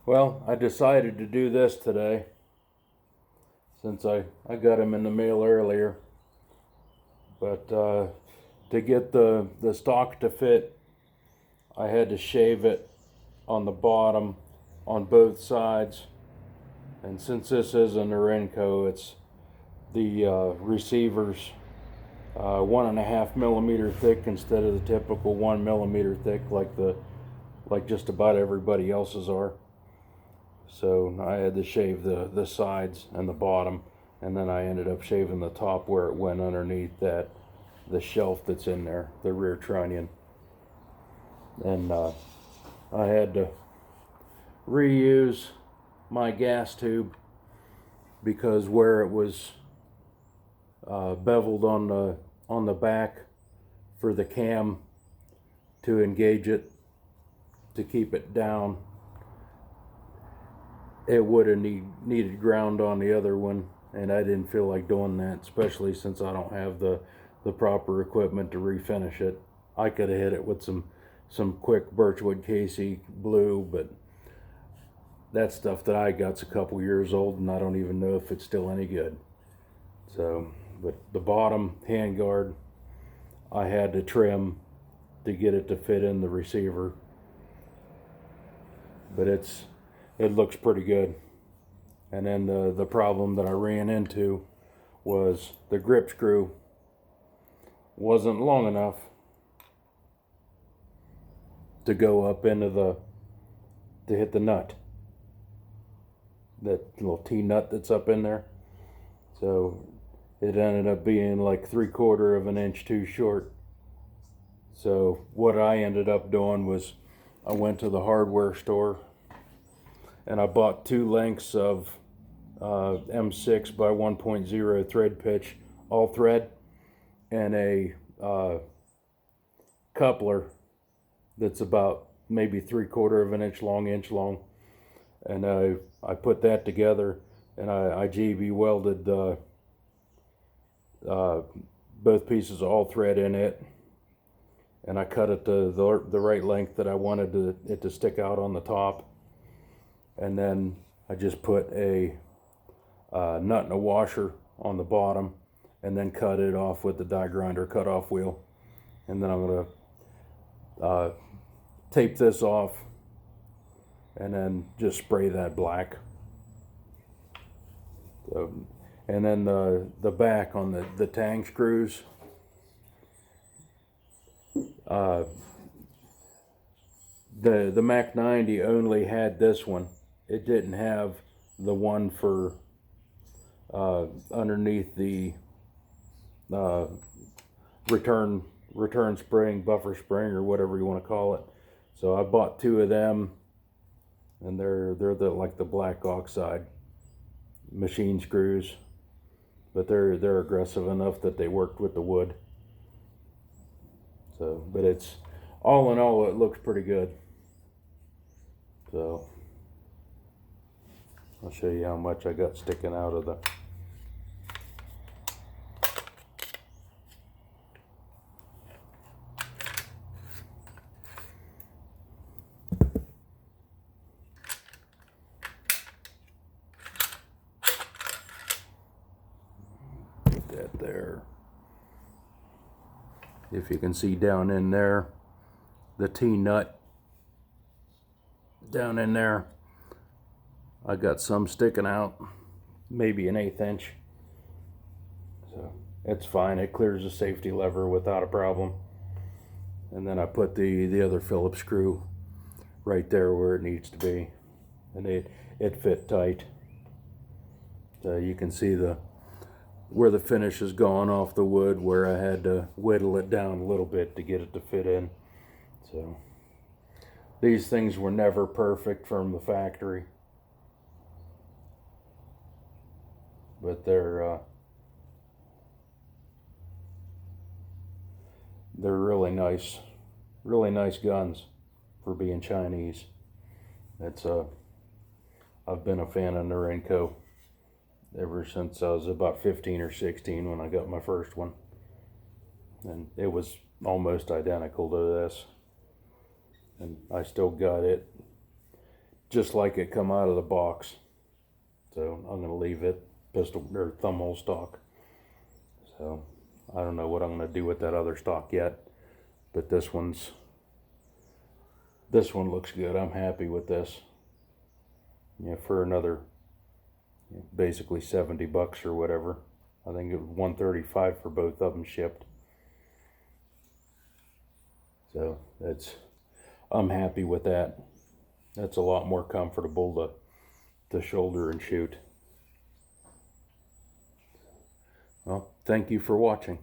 Well, I decided to do this today since I got them in the mail earlier. But to get the stock to fit, I had to shave it on the bottom on both sides. And since this is a Norinco, it's the receivers 1.5 millimeter thick instead of the typical 1 millimeter thick like just about everybody else's are. So I had to shave the sides and the bottom, and then I ended up shaving the top where it went underneath the shelf that's in there, the rear trunnion. And I had to reuse my gas tube because where it was beveled on the back for the cam to engage it to keep it down, it would have needed ground on the other one, and I didn't feel like doing that, especially since I don't have the proper equipment to refinish it. I could have hit it with some quick birchwood Casey blue, but that stuff that I got's a couple years old, and I don't even know if it's still any good. So, but the bottom handguard I had to trim to get it to fit in the receiver, but it looks pretty good. And then the problem that I ran into was the grip screw wasn't long enough to go up into to hit the nut, that little T-nut that's up in there. So it ended up being like 3/4 of an inch too short. So what I ended up doing was I went to the hardware store and I bought 2 lengths of M6 by 1.0 thread pitch all thread, and a coupler that's about maybe 3/4 of an inch long, and I put that together, and I JB welded both pieces of all thread in it, and I cut it to the right length that I wanted it to stick out on the top, and then I just put a nut and a washer on the bottom, and then cut it off with the die grinder cutoff wheel. And then I'm going to tape this off and then just spray that black. So, and then the back on the tang screws, the MAK90 only had this one. It didn't have the one for underneath the return spring, buffer spring, or whatever you want to call it. So I bought 2 of them, and they're like the black oxide machine screws, but they're aggressive enough that they worked with the wood. So, but it's all in all, it looks pretty good. So I'll show you how much I got sticking out of the that there. If you can see down in there, the T-nut down in there, I got some sticking out, maybe an 1/8 inch. So it's fine. It clears the safety lever without a problem. And then I put the other Phillips screw right there where it needs to be, and it fit tight. So you can see where the finish has gone off the wood, where I had to whittle it down a little bit to get it to fit in. So these things were never perfect from the factory, but they're really nice guns for being Chinese. It's I've been a fan of Norinco ever since I was about 15 or 16 when I got my first one, and it was almost identical to this, and I still got it just like it come out of the box. So I'm gonna leave it pistol or thumb hole stock. So I don't know what I'm gonna do with that other stock yet, but this one looks good. I'm happy with this. Yeah, for another basically 70 bucks or whatever. I think it was 135 for both of them shipped. So I'm happy with that. That's a lot more comfortable to shoulder and shoot. Well, thank you for watching.